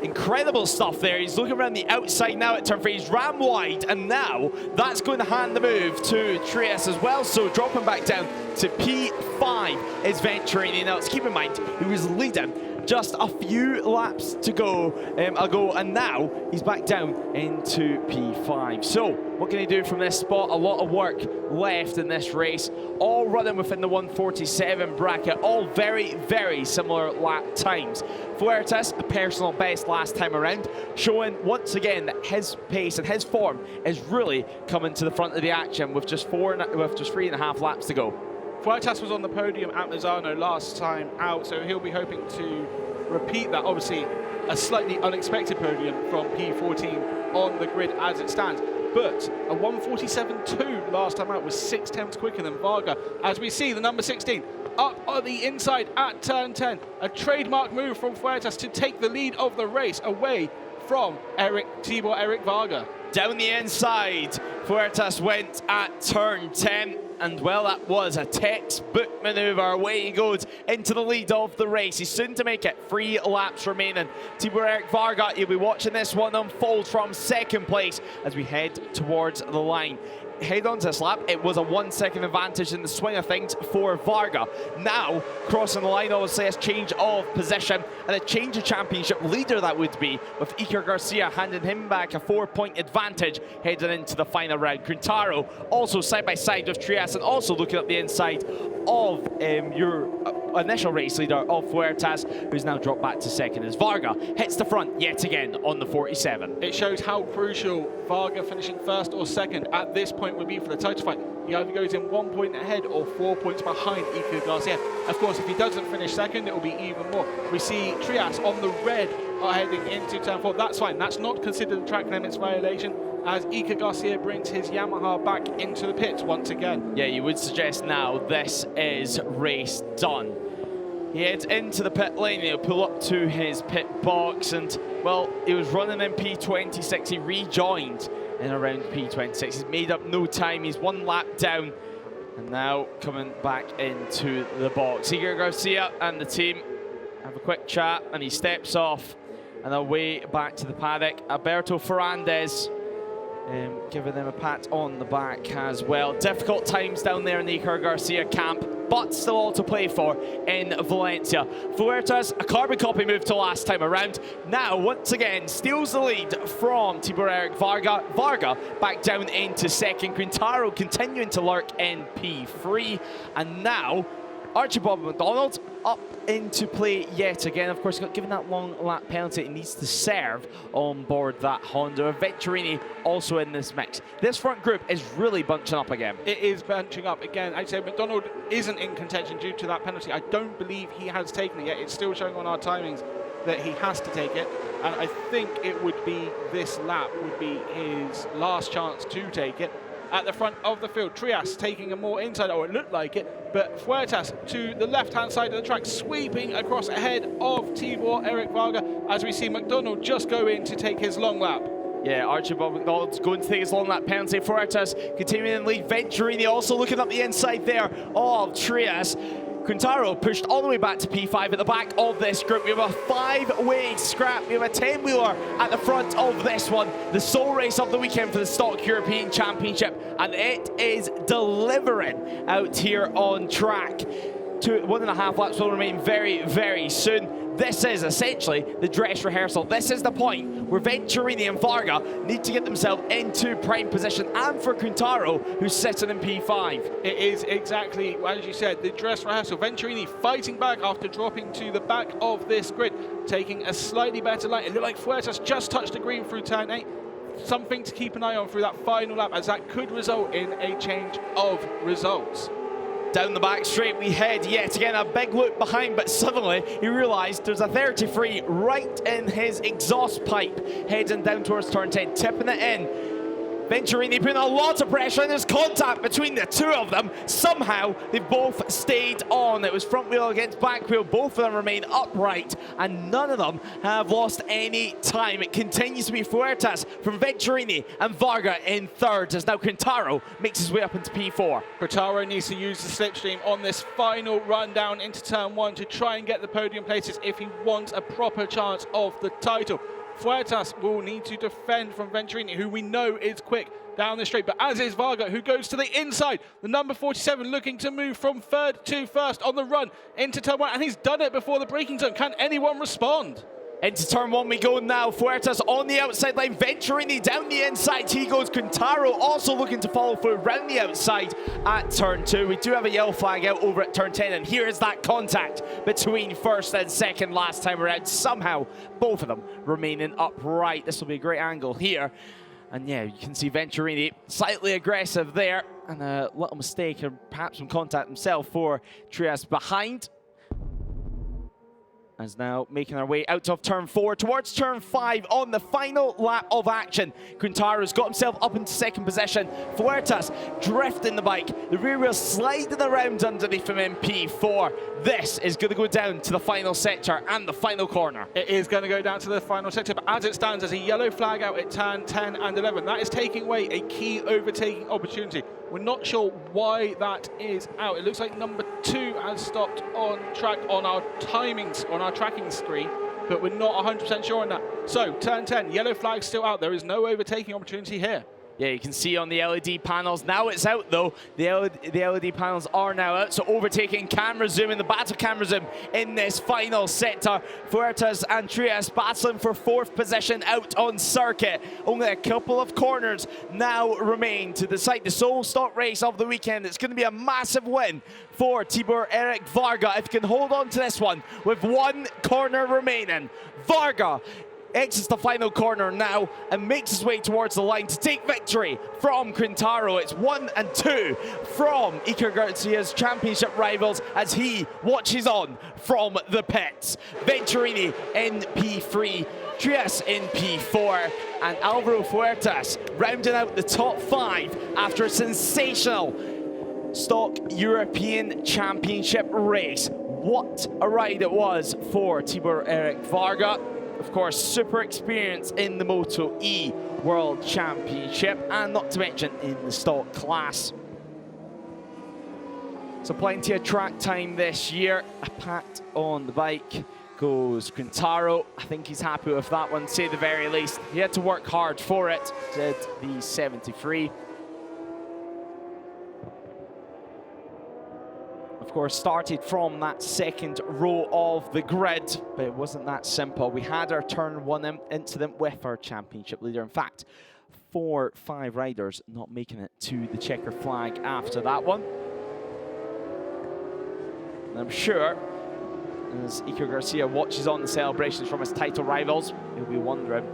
Incredible stuff there. He's looking around the outside now at turn 3. He's ram wide, and now that's going to hand the move to Trias as well. So dropping back down to P5 is Venturini. Now, let's keep in mind, he was leading just a few laps to go, and now he's back down into P5. So what can he do from this spot? A lot of work left in this race, all running within the 147 bracket, all very, very similar lap times. Fuertes, a personal best last time around, showing once again that his pace and his form is really coming to the front of the action with just 3.5 laps to go. Fuertes was on the podium at Misano last time out, so he'll be hoping to repeat that. Obviously, a slightly unexpected podium from P14 on the grid as it stands. But a 147.2 last time out was 6 tenths quicker than Varga. As we see, the number 16 up on the inside at turn 10. A trademark move from Fuertes to take the lead of the race away from Tibor Erik Varga. Down the inside, Fuertes went at turn 10. And well, that was a textbook maneuver. Away he goes into the lead of the race. He's soon to make it. 3 laps remaining. Tibor Erik Varga, you'll be watching this one unfold from second place as we head towards the line. Head on to this lap, it was a 1 second advantage in the swing of things for Varga. Now, crossing the line, obviously a change of position and a change of championship leader that would be, with Iker Garcia handing him back a 4-point advantage heading into the final round. Quintaro also side by side with Trias and also looking up the inside of your initial race leader of Fuertes, who's now dropped back to second as Varga hits the front yet again on the 47. It shows how crucial Varga finishing first or second at this point would be for the title fight. He either goes in 1 point ahead or 4 points behind Iker Garcia. Of course, if he doesn't finish second, it will be even more. We see Trias on the red heading into turn 4. That's fine. That's not considered a track limits violation, as Iker Garcia brings his Yamaha back into the pits once again. Yeah, you would suggest now this is race done. He heads into the pit lane, he'll pull up to his pit box, and well, he was running in P26, he rejoined in around P26. He's made up no time, he's 1 lap down, and now coming back into the box. Iker Garcia and the team have a quick chat, and he steps off and away back to the paddock. Alberto Ferrandez giving them a pat on the back as well. Difficult times down there in the Iker Garcia camp, but still all to play for in Valencia. Fuertes, a carbon copy move to last time around. Now, once again, steals the lead from Tibor Erik Varga. Varga back down into second. Quintaro continuing to lurk in P3. And now, Archibald McDonald up into play yet again. Of course, given that long lap penalty, he needs to serve on board that Honda. Venturini also in this mix. This front group is really bunching up again. It is bunching up again. I'd say McDonald isn't in contention due to that penalty. I don't believe he has taken it yet. It's still showing on our timings that he has to take it. And I think it would be this lap would be his last chance to take it. At the front of the field, Trias taking a more inside, or it looked like it, but Fuertes to the left-hand side of the track, sweeping across ahead of Tibor Erik Varga, as we see McDonald just go in to take his long lap. Yeah, Archibald McDonald's going to take his long lap penalty. Fuertes continuing in lead. Venturini also looking up the inside there of Trias. Quintaro pushed all the way back to P5 at the back of this group. We have a 5-way scrap. We have a 10-wheeler at the front of this one. The sole race of the weekend for the Stock European Championship. And it is delivering out here on track. 1.5 laps will remain very, very soon. This is essentially the dress rehearsal. This is the point where Venturini and Varga need to get themselves into prime position, and for Quintaro, who's sitting in P5. It is exactly, as you said, the dress rehearsal. Venturini fighting back after dropping to the back of this grid, taking a slightly better line. It looked like Fuertes just touched the green through turn 8. Something to keep an eye on through that final lap, as that could result in a change of results. Down the back straight we head yet again, a big look behind, but suddenly he realised there's a 33 right in his exhaust pipe, heading down towards turn 10, tipping it in. Venturini putting a lot of pressure, and there's contact between the two of them. Somehow they both stayed on. It was front wheel against back wheel. Both of them remain upright, and none of them have lost any time. It continues to be Fuertes from Venturini and Varga in third, as now Quintaro makes his way up into P4. Quintaro needs to use the slipstream on this final run down into turn 1 to try and get the podium places if he wants a proper chance of the title. Fuertes will need to defend from Venturini, who we know is quick, down the straight, but as is Varga, who goes to the inside. The number 47 looking to move from third to first on the run into turn one, and he's done it before the braking zone. Can anyone respond? Into turn one we go now. Fuertes on the outside line, Venturini down the inside. He goes. Quintaro also looking to follow through round the outside at turn two. We do have a yellow flag out over at turn 10, and here is that contact between first and second last time around. Somehow, both of them remaining upright. This will be a great angle here. And yeah, you can see Venturini slightly aggressive there, and a little mistake, or perhaps some contact himself for Trias behind. As now making our way out of turn 4 towards turn 5 on the final lap of action. Quintaro's got himself up into second position. Fuertes drifting the bike. The rear wheel sliding around underneath him in P4. This is going to go down to the final sector and the final corner. It is going to go down to the final sector, but as it stands, there's a yellow flag out at turn 10 and 11. That is taking away a key overtaking opportunity. We're not sure why that is out. It looks like number 2 has stopped on track on our timings, on our tracking screen, but we're not 100% sure on that. So, turn 10, yellow flag still out. There is no overtaking opportunity here. Yeah, you can see on the LED panels. Now it's out, though. The LED panels are now out, so overtaking can resume, and the battle can resume in this final sector. Fuertes and Trias battling for 4th position out on circuit. Only a couple of corners now remain to decide the sole stock race of the weekend. It's going to be a massive win for Tibor Eric Varga if he can hold on to this one with 1 corner remaining. Varga exits the final corner now and makes his way towards the line to take victory from Quintaro. It's 1 and 2 from Iker Garcia's championship rivals as he watches on from the pits. Venturini in P3, Trias in P4, and Alvaro Fuertes rounding out the top 5 after a sensational Stock European Championship race. What a ride it was for Tibor Eric Varga. Of course, super experience in the Moto E World Championship, and not to mention in the stock class. So plenty of track time this year. A pat on the bike goes Quintaro. I think he's happy with that one, to say the very least. He had to work hard for it, did the 73. Of course, started from that second row of the grid, but it wasn't that simple. We had our turn 1 incident with our championship leader. In fact, 4-5 riders not making it to the checker flag after that one. And I'm sure, as Iker Garcia watches on the celebrations from his title rivals, he'll be wondering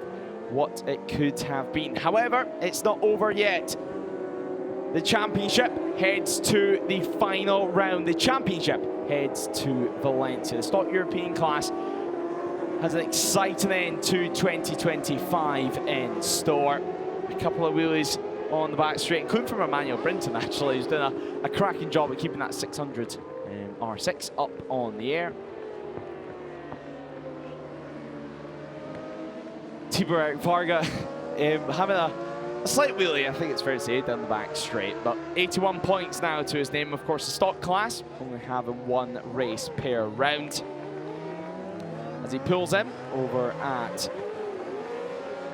what it could have been. However, it's not over yet. The championship heads to the final round. The championship heads to Valencia. The Stock European class has an exciting end to 2025 in store. A couple of wheelies on the back straight, including from Emmanuel Brinton, actually, who's done a cracking job at keeping that 600 R6 up on the air. Tibor Eric Varga having a slight wheelie, I think it's fair to say, down the back straight, but 81 points now to his name. Of course, the stock class only having 1 race per round. As he pulls in over at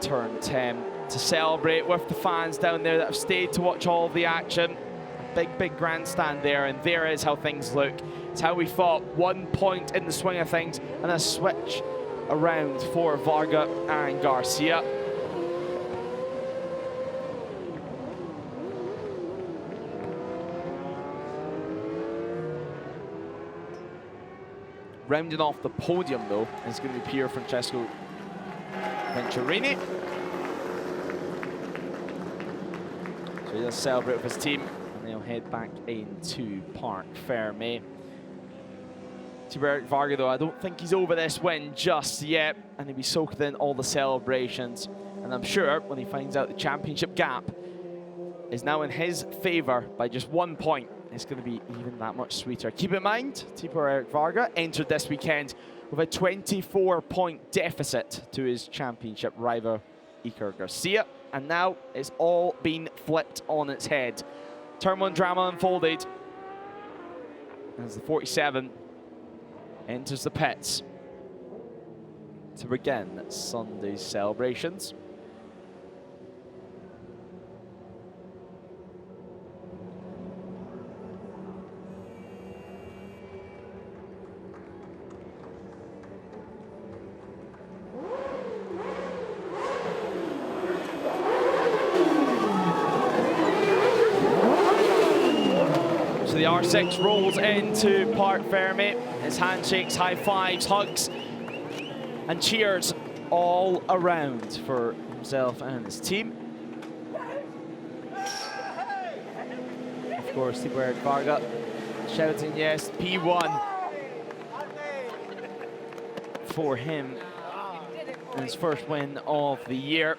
turn 10 to celebrate with the fans down there that have stayed to watch all of the action. Big grandstand there, and there is how things look. It's how we fought. 1 point in the swing of things, and a switch around for Varga and Garcia. Rounding off the podium, though, is going to be Pier Francesco Venturini. So he does celebrate with his team, and they'll head back into Parc Fermé. Tibor Eric Varga, though, I don't think he's over this win just yet, and he'll be soaked in all the celebrations. And I'm sure when he finds out the championship gap is now in his favour by just 1 point, it's going to be even that much sweeter. Keep in mind, Tibor Eric Varga entered this weekend with a 24-point deficit to his championship rival, Iker Garcia. And now it's all been flipped on its head. Turn 1 drama unfolded as the 47 enters the pits to begin Sunday's celebrations. the R6 rolls into Parc Fermé. It's handshakes, high fives, hugs, and cheers all around for himself and his team. Of course, Thibaut Varga shouting yes, P1 for him. His first win of the year.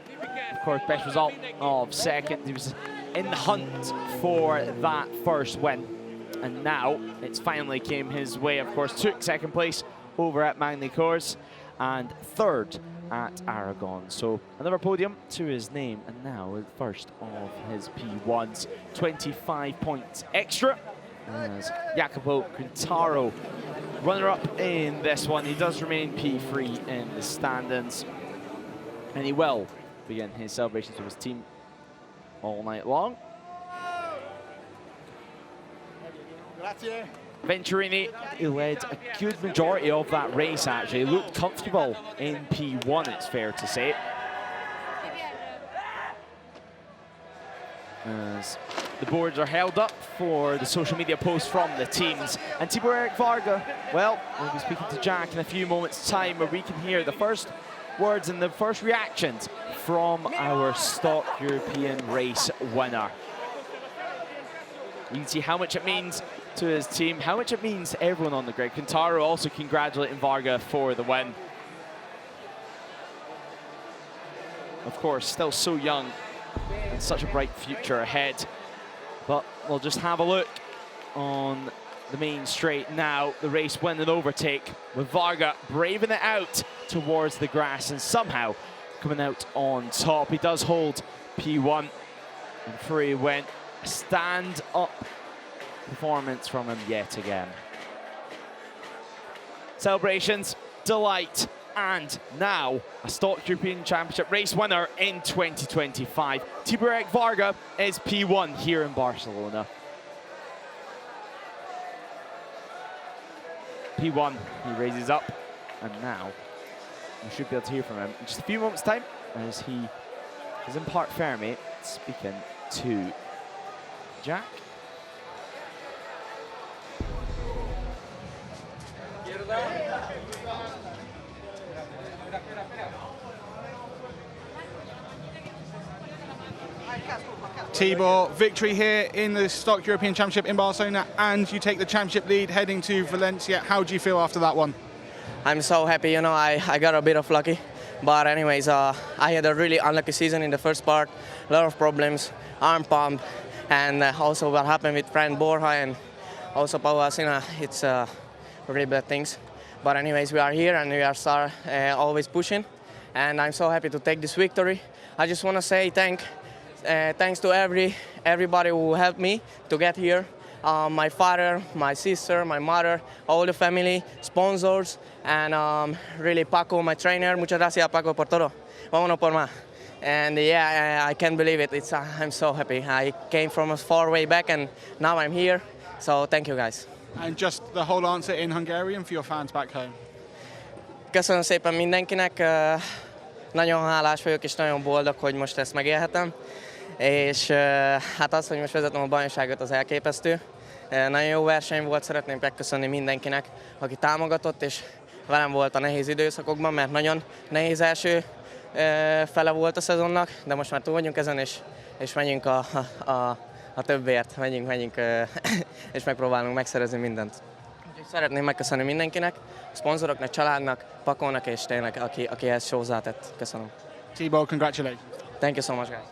Of course, best result of second. He was in the hunt for that first win. And now it's finally came his way. Of course, took second place over at Magny-Cours and third at Aragon. So another podium to his name. And now the first of his P1s. 25 points extra as Jacopo Quintaro, runner-up in this one. He does remain P3 in the standings, and he will begin his celebrations with his team all night long. Venturini, he led a good majority of that race actually. He looked comfortable in P1, it's fair to say. As the boards are held up for the social media posts from the teams. And Thibaut Varga, well, we'll be speaking to Jack in a few moments' time where we can hear the first words and the first reactions from our stock European race winner. You can see how much it means to his team, how much it means to everyone on the grid. Quintaro also congratulating Varga for the win. Of course, still so young and such a bright future ahead. But we'll just have a look on the main straight now. The race win and overtake with Varga braving it out towards the grass and somehow coming out on top. He does hold P1 and free win. A stand-up performance from him yet again. Celebrations, delight, and now a Stock European Championship race winner in 2025. Thibaut Varga is P1 here in Barcelona. P1, he raises up, and now we should be able to hear from him in just a few moments' time as he is in Parc Fermé speaking to Jack. Thibaut, victory here in the Stock European Championship in Barcelona, and you take the championship lead heading to Valencia. How do you feel after that one? I'm so happy, you know, I got a bit of lucky. But anyways, I had a really unlucky season in the first part, a lot of problems, arm pump, and also what happened with friend Borja and also Pavasina, it's really bad things. But anyways, we are here and we are always pushing, and I'm so happy to take this victory. I just want to say thanks to everybody who helped me to get here. My father, my sister, my mother, all the family, sponsors, and really Paco, my trainer. Muchas gracias, Paco, por todo. Vámonos por más. And yeah, I can't believe it. I'm so happy. I came from a far way back, and now I'm here. So thank you, guys. And just the whole answer in Hungarian for your fans back home. Köszönöm szépen mindenkinek. Nagyon hálás vagyok, és nagyon boldog, hogy most ezt megélhetem. És hát az, hogy most vezetem a bajnokságot, az elképesztő. Nagyon jó verseny volt, szeretném megköszönni mindenkinek, aki támogatott, és velem volt a nehéz időszakokban, mert nagyon nehéz első fele volt a szezonnak, de most már túl vagyunk ezen, és megyünk a többért, megyünk és megpróbálunk megszerezni mindent. Úgyhogy szeretném megköszönni mindenkinek, a szponzoroknak, családnak, Pakónak, és tényleg, aki ezt hozzátett. Köszönöm. Thibaut, congratulations. Thank you so much, guys.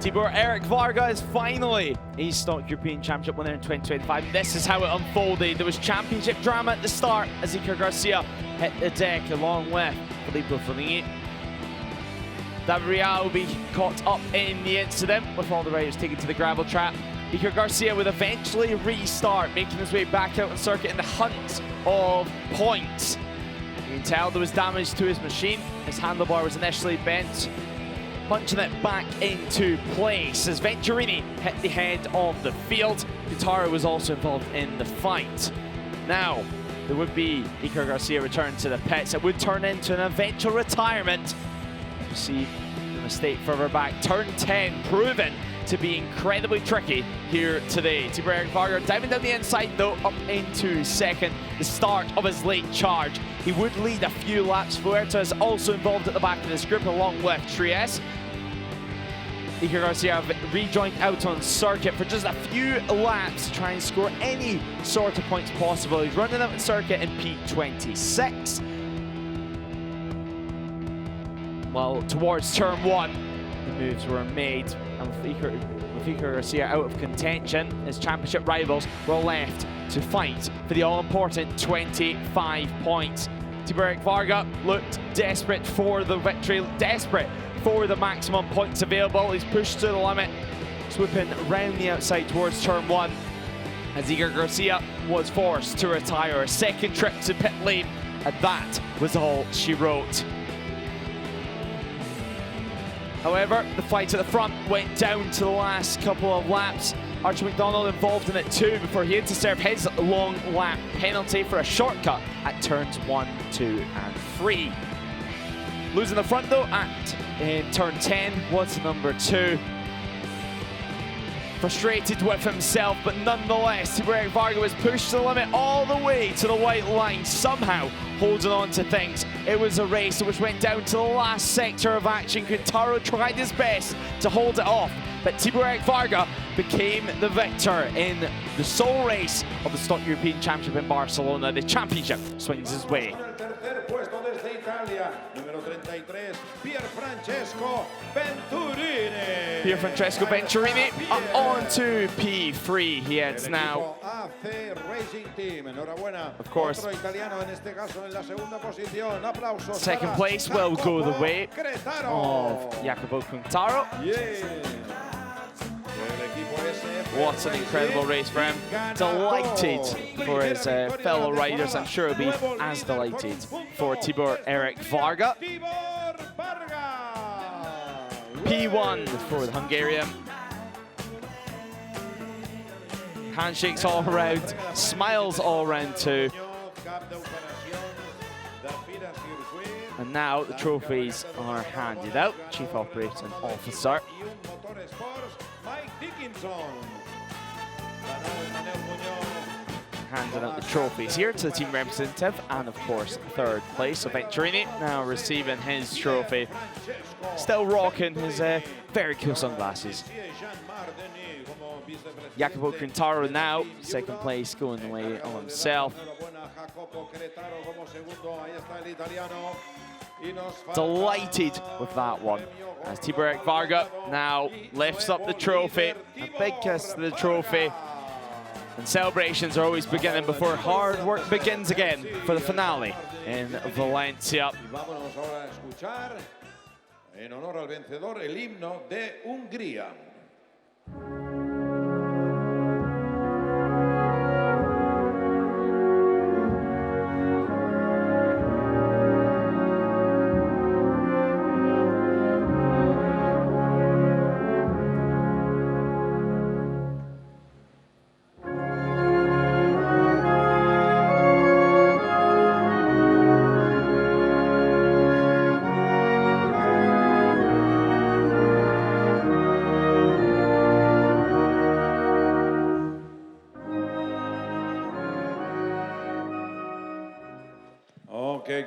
Thibaut Varga is finally a Stock European Championship winner in 2025. This is how it unfolded. There was championship drama at the start as Iker Garcia hit the deck along with Filippo Foligny. David Real will be caught up in the incident with all the riders taken to the gravel trap. Iker Garcia would eventually restart, making his way back out on circuit in the hunt of points. You can tell there was damage to his machine. His handlebar was initially bent, punching it back into place as Venturini hit the head of the field. Quintaro was also involved in the fight. Now, there would be Iker Garcia return to the pits. It would turn into an eventual retirement. You see the mistake further back. Turn 10 proven to be incredibly tricky here today. Tibor Varga diving down the inside though, up into second. The start of his late charge. He would lead a few laps. Fuerta is also involved at the back of this group along with Trieste. Iker Garcia rejoined out on circuit for just a few laps to try and score any sort of points possible. He's running out on circuit in P26. Well, towards turn 1, the moves were made. And with Iker Garcia out of contention, his championship rivals were left to fight for the all-important 25 points. Tibor Varga looked desperate for the victory, desperate for the maximum points available. He's pushed to the limit, swooping round the outside towards turn 1 as Iker Garcia was forced to retire. A second trip to pit lane, and that was all she wrote. However, the fight at the front went down to the last couple of laps. Archie McDonald involved in it too before he had to serve his long lap penalty for a shortcut at turns 1, 2 and 3. Losing the front though in turn 10 was number 2. Frustrated with himself, but nonetheless, Tibor Varga was pushed to the limit all the way to the white line, somehow holding on to things. It was a race which went down to the last sector of action. Quintaro tried his best to hold it off, but Tibor Varga became the victor in the sole race of the Stock European Championship in Barcelona. The championship swings his way. Pier Francesco Venturini up on to P3. He heads now. Of course, second place will go the way of Jacopo Quintaro. What an incredible race for him. Delighted for his fellow riders. I'm sure he'll be as delighted for Tibor Erik Varga. P1 for the Hungarian. Handshakes all around, smiles all around too. And now the trophies are handed out. Chief Operating Officer. Handing out the trophies here to the team representative, and of course third place. So Venturini now receiving his trophy. Still rocking his very cool sunglasses. Jacopo Quintaro now, second place, going the way of himself. Delighted with that one, as Tibor Erik Varga now lifts up the trophy. A big kiss to the trophy. And celebrations are always beginning before hard work begins again for the finale in Valencia. En honor al vencedor, el himno de Hungría.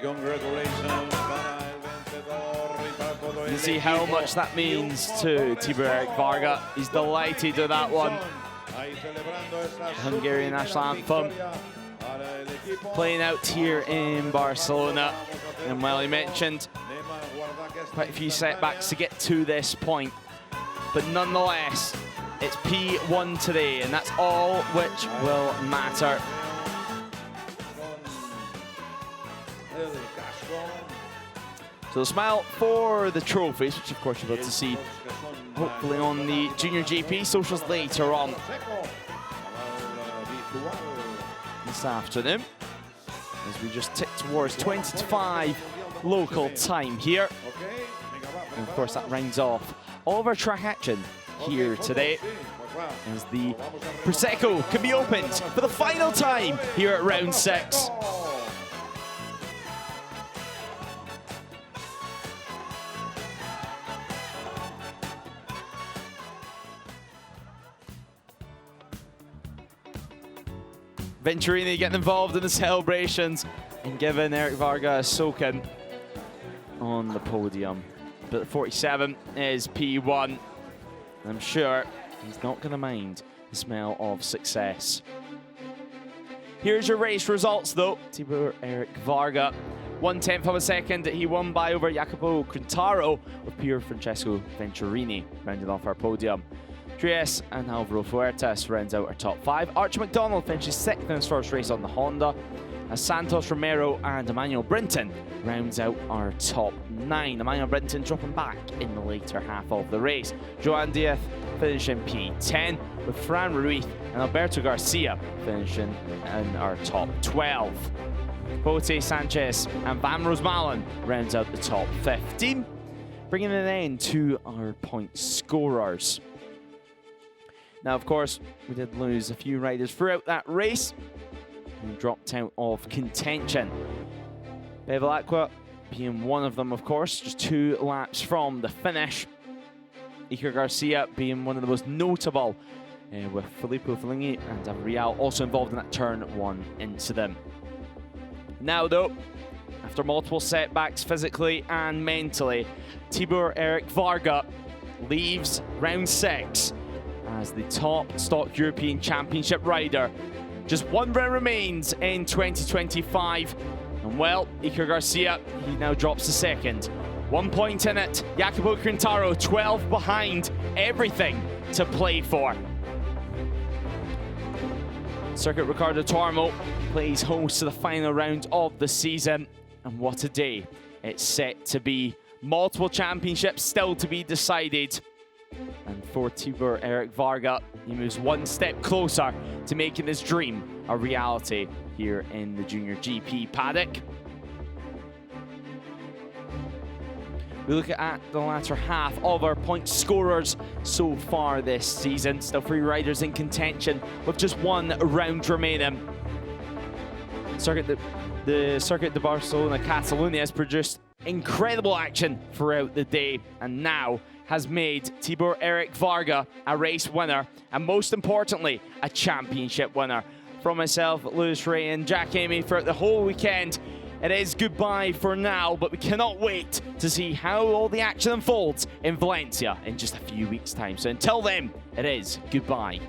Congratulations. You see how much that means to Tibor Erik Varga. He's delighted with that one. Hungarian national anthem playing out here in Barcelona. And while he mentioned quite a few setbacks to get to this point, but nonetheless, it's P1 today, and that's all which will matter. So the smile for the trophies, which of course you'll be able to see hopefully on the JuniorGP socials later on this afternoon, as we just tick towards 20 to 5 local time here. And of course that rounds off all of our track action here today, as the Prosecco can be opened for the final time here at round 6. Venturini getting involved in the celebrations and giving Eric Varga a soaking on the podium. But 47 is P1. I'm sure he's not going to mind the smell of success. Here's your race results though. Tibor Eric Varga, 1/10 of a second. He won by over Jacopo Quintaro, with Pier Francesco Venturini rounding off our podium. Trieste and Alvaro Fuertes rounds out our top 5. Archie McDonald finishes 6th in his first race on the Honda, as Santos Romero and Emmanuel Brinton rounds out our top 9. Emmanuel Brinton dropping back in the later half of the race. Joan Diaz finishing P10, with Fran Ruiz and Alberto Garcia finishing in our top 12. Bote Sanchez and Van Rosmalen rounds out the top 15, bringing an end to our point scorers. Now, of course, we did lose a few riders throughout that race who dropped out of contention. Bevilacqua being one of them, of course, just 2 laps from the finish. Iker Garcia being one of the most notable, with Filippo Felini and Avrial also involved in that turn 1 incident. Now though, after multiple setbacks physically and mentally, Tibor Eric Varga leaves round 6 as the top stock European Championship rider. Just 1 round remains in 2025. And well, Iker Garcia, he now drops to 2nd. 1 point in it. Jacopo Quintaro, 12 behind. Everything to play for. Circuit Ricardo Tormo plays host to the final round of the season. And what a day it's set to be. Multiple championships still to be decided. And for Tibor Eric Varga, he moves 1 step closer to making his dream a reality here in the JuniorGP paddock. We look at the latter half of our point scorers so far this season. Still 3 riders in contention with just 1 round remaining. The Circuit de Barcelona-Catalunya has produced incredible action throughout the day, and now has made Tibor Eric Varga a race winner, and most importantly, a championship winner. From myself, Lewis Ray and Jack Amy throughout the whole weekend, it is goodbye for now, but we cannot wait to see how all the action unfolds in Valencia in just a few weeks' time. So until then, it is goodbye.